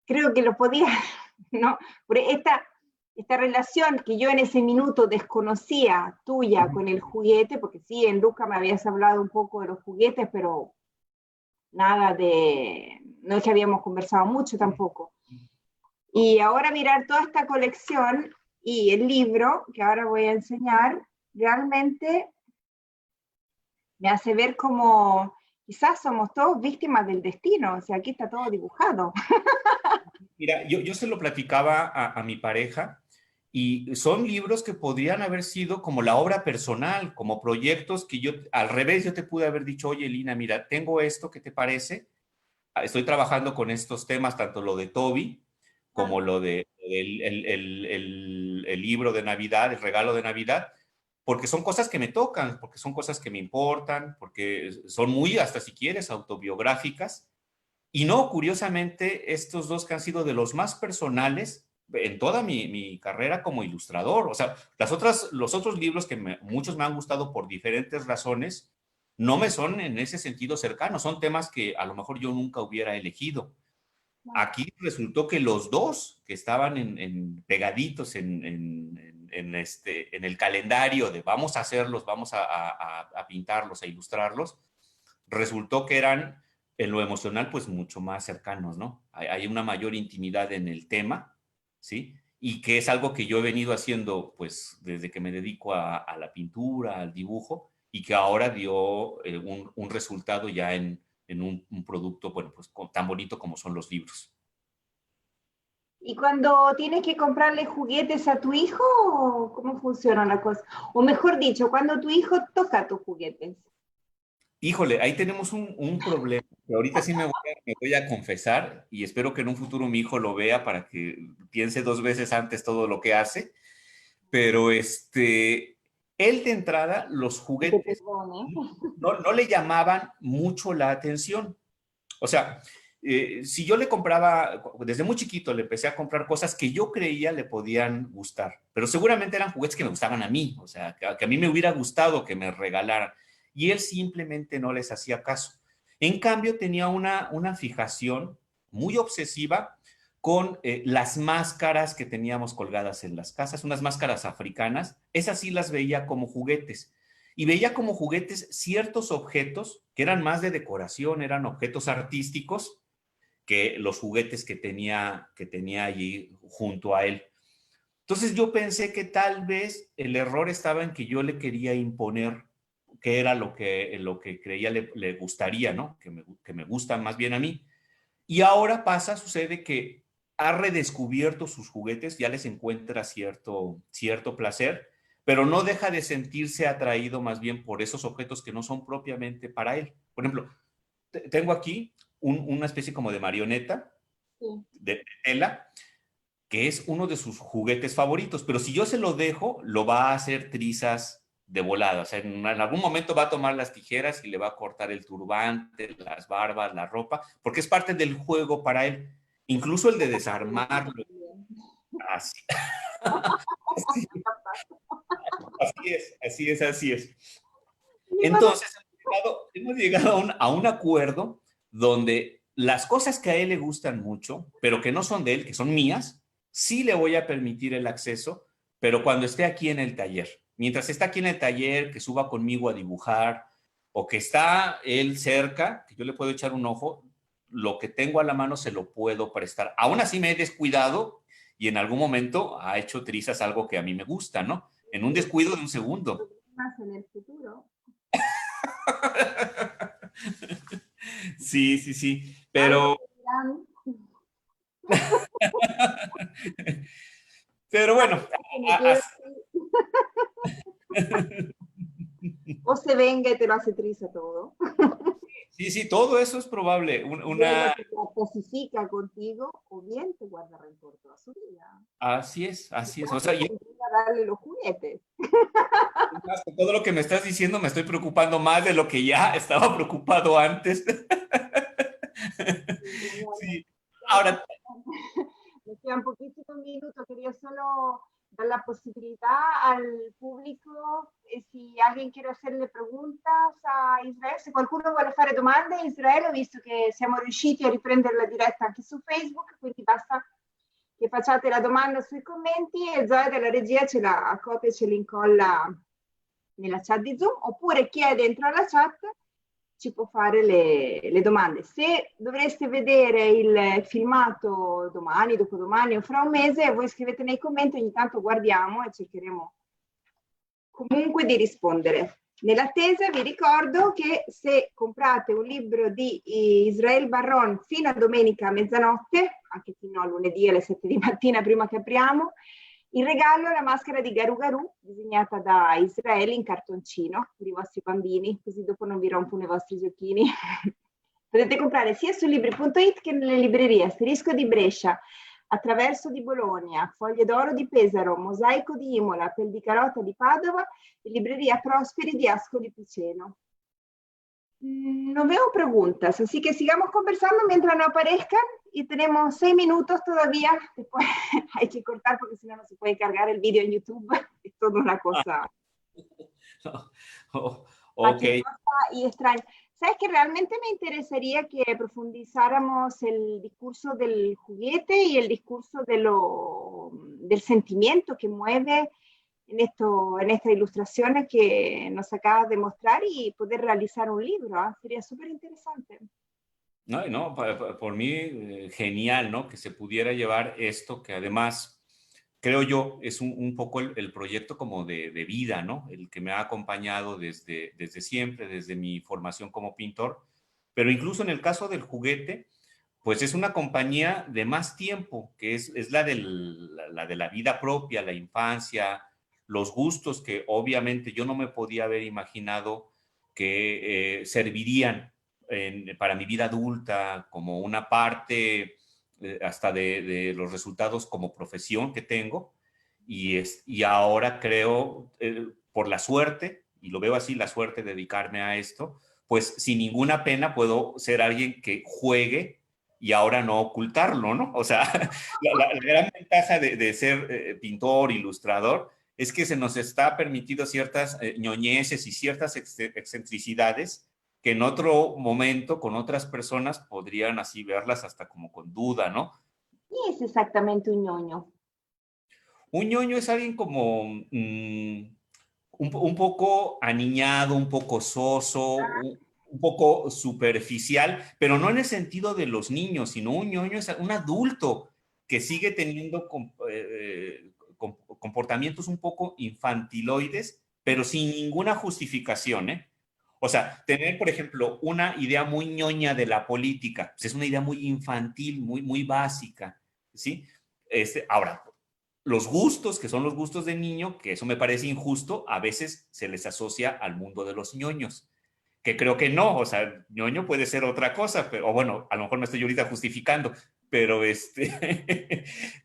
creo que lo podía, ¿no? Por esta esta relación que yo en ese minuto desconocía tuya con el juguete, porque sí, en Luca me habías hablado un poco de los juguetes, pero nada de, no es que habíamos conversado mucho tampoco. Y ahora mirar toda esta colección y el libro que ahora voy a enseñar, realmente me hace ver como quizás somos todos víctimas del destino, o sea, aquí está todo dibujado. Mira, yo se lo platicaba a mi pareja y son libros que podrían haber sido como la obra personal, como proyectos que yo, al revés, yo te pude haber dicho, oye, Lina, mira, tengo esto, ¿qué te parece? Estoy trabajando con estos temas, tanto lo de Toby como lo de el libro de Navidad, el regalo de Navidad, porque son cosas que me tocan, porque son cosas que me importan, porque son muy, hasta si quieres, autobiográficas. Y no, curiosamente, estos dos que han sido de los más personales en toda mi carrera como ilustrador. O sea, los otros libros que muchos me han gustado por diferentes razones, no me son en ese sentido cercanos. Son temas que a lo mejor yo nunca hubiera elegido. Aquí resultó que los dos que estaban pegaditos en el calendario de vamos a hacerlos, vamos a pintarlos, a ilustrarlos, resultó que eran en lo emocional pues mucho más cercanos, ¿no? Hay una mayor intimidad en el tema, ¿sí? Y que es algo que yo he venido haciendo pues desde que me dedico a la pintura, al dibujo, y que ahora dio un resultado ya en un producto, bueno, pues tan bonito como son los libros. ¿Y cuando tienes que comprarle juguetes a tu hijo, cómo funciona la cosa? O mejor dicho, cuando tu hijo toca tus juguetes. Híjole, ahí tenemos un problema. Que ahorita sí me voy a confesar y espero que en un futuro mi hijo lo vea para que piense dos veces antes todo lo que hace. Pero él de entrada, los Que te juguetes perdone. no le llamaban mucho la atención. O sea, si yo le compraba, desde muy chiquito le empecé a comprar cosas que yo creía le podían gustar, pero seguramente eran juguetes que me gustaban a mí, o sea, que a mí me hubiera gustado que me regalaran. Y él simplemente no les hacía caso. En cambio, tenía una fijación muy obsesiva con las máscaras que teníamos colgadas en las casas, unas máscaras africanas, esas sí las veía como juguetes. Y veía como juguetes ciertos objetos que eran más de decoración, eran objetos artísticos que los juguetes que tenía allí junto a él. Entonces yo pensé que tal vez el error estaba en que yo le quería imponer qué era lo que creía le gustaría, ¿no? Que me gusta más bien a mí. Y ahora sucede que ha redescubierto sus juguetes, ya les encuentra cierto placer, pero no deja de sentirse atraído más bien por esos objetos que no son propiamente para él. Por ejemplo, tengo aquí una especie como de marioneta Sí. de tela, que es uno de sus juguetes favoritos, pero si yo se lo dejo, lo va a hacer trizas de volada. O sea, en algún momento va a tomar las tijeras y le va a cortar el turbante, las barbas, la ropa, porque es parte del juego para él. Incluso el de desarmarlo. Así, así, así es, así es, así es. Entonces, hemos llegado a un acuerdo donde las cosas que a él le gustan mucho, pero que no son de él, que son mías, sí le voy a permitir el acceso, pero cuando esté aquí en el taller. Mientras está aquí en el taller, que suba conmigo a dibujar, o que está él cerca, que yo le puedo echar un ojo, lo que tengo a la mano se lo puedo prestar. Aún así me he descuidado y en algún momento ha hecho trizas algo que a mí me gusta, ¿no? En un descuido de un segundo. Más en el futuro. Sí, sí, sí, Algo pero, dirán, pero bueno, que me quedo así. O se venga y te lo hace triste todo. sí, sí, todo eso es probable. Luego te clasifica contigo o bien te guarda rencor toda su vida. Así es, Y así es. O casi sea, te obliga a darle los juguetes. con todo lo que me estás diciendo me estoy preocupando más de lo que ya estaba preocupado antes. Sí. Ahora, Me quedan poquísimos minutos, quería solo dar la posibilidad al pubblico, se alguien quiere hacerle preguntas a Israele, se qualcuno vuole fare domande a Israele, ho visto che siamo riusciti a riprendere la diretta anche su Facebook, quindi basta che facciate la domanda sui commenti e Zoe della regia ce la copia e ce l'incolla nella chat di Zoom, oppure chi è dentro la chat ci può fare le domande. Se dovreste vedere il filmato domani, dopodomani o fra un mese, voi scrivete nei commenti, ogni tanto guardiamo e cercheremo comunque di rispondere. Nell'attesa vi ricordo che se comprate un libro di Israel Barron fino a domenica a mezzanotte, anche fino a lunedì alle 7 di mattina prima che apriamo, il regalo è la maschera di Garu Garu, disegnata da Israele in cartoncino per i vostri bambini, così dopo non vi rompono i vostri giochini. Potete comprare sia su libri.it che nelle librerie Asterisco di Brescia, Attraverso di Bologna, Foglie d'Oro di Pesaro, Mosaico di Imola, Pel di Carota di Padova e librería Prosperi di Ascoli Piceno. No veo preguntas, así que sigamos conversando mientras no aparezcan y tenemos 6 minutos todavía. Después hay que cortar porque si no, no se puede cargar el vídeo en YouTube. Es toda una cosa Ok. y extraña. ¿Sabes que realmente me interesaría que profundizáramos el discurso del juguete y el discurso del sentimiento que mueve en estas ilustraciones que nos acabas de mostrar y poder realizar un libro? ¿Eh? Sería súper interesante. No, no, por mí genial, ¿no? Que se pudiera llevar esto, que además creo yo es un poco el proyecto como de vida, ¿no? El que me ha acompañado desde siempre, desde mi formación como pintor, pero incluso en el caso del juguete, pues es una compañía de más tiempo, que es la de la vida propia, la infancia, los gustos que obviamente yo no me podía haber imaginado que servirían para mi vida adulta como una parte hasta de los resultados como profesión que tengo. Y ahora creo, por la suerte, y lo veo así, la suerte de dedicarme a esto, pues sin ninguna pena puedo ser alguien que juegue y ahora no ocultarlo, ¿no? O sea, la gran ventaja de ser pintor, ilustrador, es que se nos está permitido ciertas ñoñeces y ciertas excentricidades que en otro momento con otras personas podrían así verlas hasta como con duda, ¿no? ¿Qué es exactamente un ñoño? Un ñoño es alguien como un poco aniñado, un poco soso, un poco superficial, pero no en el sentido de los niños, sino un ñoño es un adulto que sigue teniendo comportamientos un poco infantiloides, pero sin ninguna justificación, ¿eh? O sea, tener, por ejemplo, una idea muy ñoña de la política, pues es una idea muy infantil, muy básica, ¿sí? Ahora, los gustos, que son los gustos de niño, que eso me parece injusto, a veces se les asocia al mundo de los ñoños, que creo que no, o sea, ñoño puede ser otra cosa, pero, o bueno, a lo mejor me estoy ahorita justificando, pero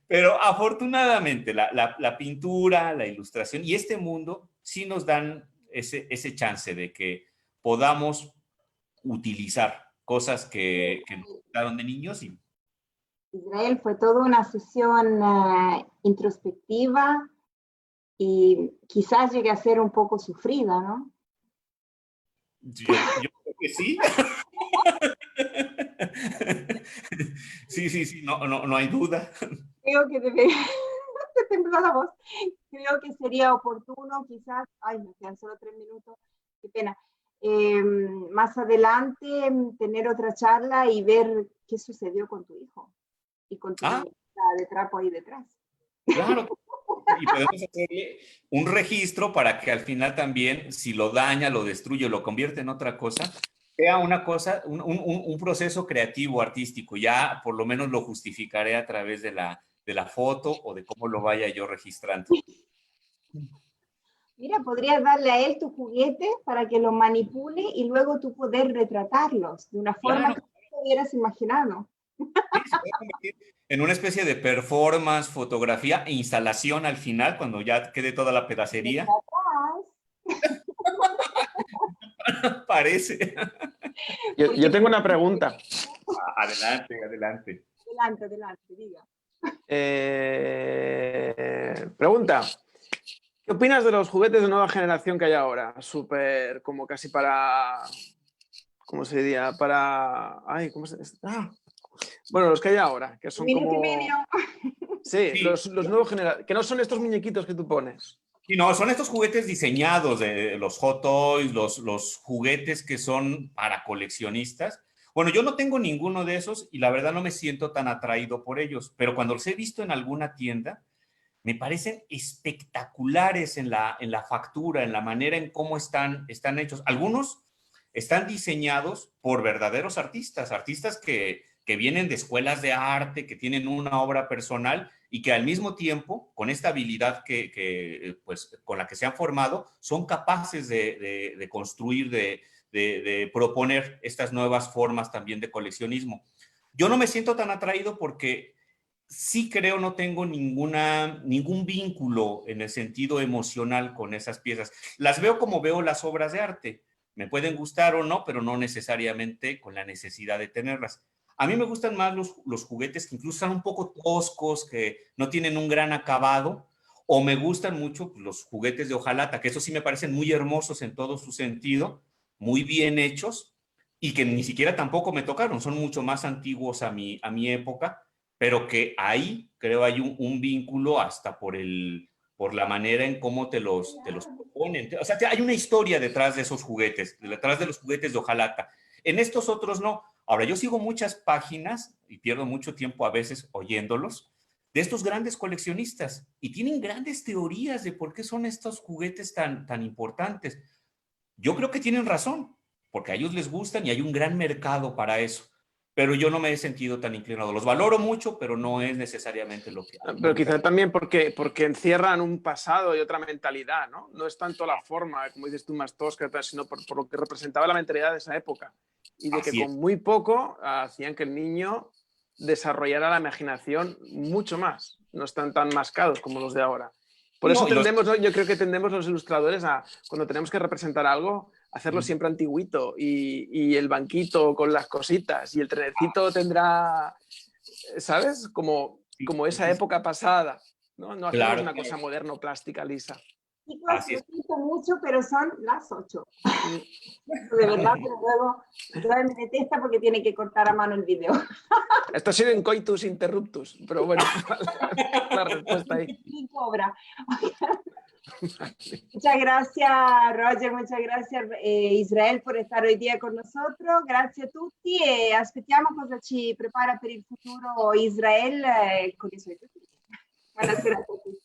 pero afortunadamente la pintura, la ilustración y este mundo sí nos dan ese chance de que podamos utilizar cosas que nos gustaron de niños y Israel, fue toda una sesión introspectiva y quizás llegue a ser un poco sufrida, ¿no? yo creo que sí. Sí, no hay duda. Creo que debe, te tembló la voz. Creo que sería oportuno quizás, ay, me quedan solo 3 minutos, qué pena, más adelante tener otra charla y ver qué sucedió con tu hijo y con tu Ah, de trapo ahí detrás. claro. Y podemos hacerle un registro para que al final también, si lo daña, lo destruye, lo convierte en otra cosa, sea una cosa, un proceso creativo, artístico. Ya por lo menos lo justificaré a través de la foto o de cómo lo vaya yo registrando. Mira, podrías darle a él tu juguete para que lo manipule y luego tú poder retratarlos de una forma Claro, que no te hubieras imaginado. sí, se puede convertir en una especie de performance, fotografía e instalación al final, cuando ya quede toda la pedacería. Parece. Yo tengo una pregunta. Adelante, adelante. Adelante, adelante, diga. Pregunta. ¿Qué opinas de los juguetes de nueva generación que hay ahora? Súper, como casi para... ¿Cómo se diría? Para... Ay, ¿cómo se...? Ah. Bueno, los que hay ahora, que son como... Sí, Sí. los nuevos generaciones, que no son estos muñequitos que tú pones. Y no, son estos juguetes diseñados de los Hot Toys, los juguetes que son para coleccionistas. Bueno, yo no tengo ninguno de esos y la verdad no me siento tan atraído por ellos, pero cuando los he visto en alguna tienda, me parecen espectaculares en la factura, en la manera en cómo están hechos. Algunos están diseñados por verdaderos artistas, artistas que vienen de escuelas de arte, que tienen una obra personal y que al mismo tiempo, con esta habilidad pues, con la que se han formado, son capaces de construir, de proponer estas nuevas formas también de coleccionismo. Yo no me siento tan atraído porque sí creo no tengo ningún vínculo en el sentido emocional con esas piezas. Las veo como veo las obras de arte. Me pueden gustar o no, pero no necesariamente con la necesidad de tenerlas. A mí me gustan más los juguetes que incluso son un poco toscos, que no tienen un gran acabado, o me gustan mucho los juguetes de hojalata, que esos sí me parecen muy hermosos en todo su sentido, muy bien hechos, y que ni siquiera tampoco me tocaron, son mucho más antiguos a mi época, pero que ahí creo hay un vínculo hasta por la manera en cómo te los proponen. O sea, hay una historia detrás de esos juguetes, detrás de los juguetes de hojalata. En estos otros no. Ahora, yo sigo muchas páginas y pierdo mucho tiempo a veces oyéndolos de estos grandes coleccionistas y tienen grandes teorías de por qué son estos juguetes tan importantes. Yo creo que tienen razón, porque a ellos les gustan y hay un gran mercado para eso. Pero yo no me he sentido tan inclinado. Los valoro mucho, pero no es necesariamente Pero quizá también porque encierran un pasado y otra mentalidad, ¿no? No es tanto la forma, como dices tú, más tosca, sino por lo que representaba la mentalidad de esa época. Y de que con muy poco hacían que el niño desarrollara la imaginación mucho más. No están tan mascados como los de ahora. Por eso tendemos, yo creo que tendemos los ilustradores a, cuando tenemos que representar algo, hacerlo siempre antiguito y el banquito con las cositas y el trenecito tendrá, ¿sabes? Como esa época pasada, ¿no? No hacemos una cosa moderna, plástica, lisa. Chicos, lo siento mucho, pero son las 8. De verdad, pero luego me detesta porque tiene que cortar a mano el video. Esto ha sido en coitus interruptus, pero bueno, la respuesta ahí. Y cobra. Muchas gracias, Roger, muchas gracias, Israel, por estar hoy día con nosotros. Grazie a tutti e aspettiamo cosa ci prepara per il futuro Israel con i suoi tutti. Buonasera a tutti.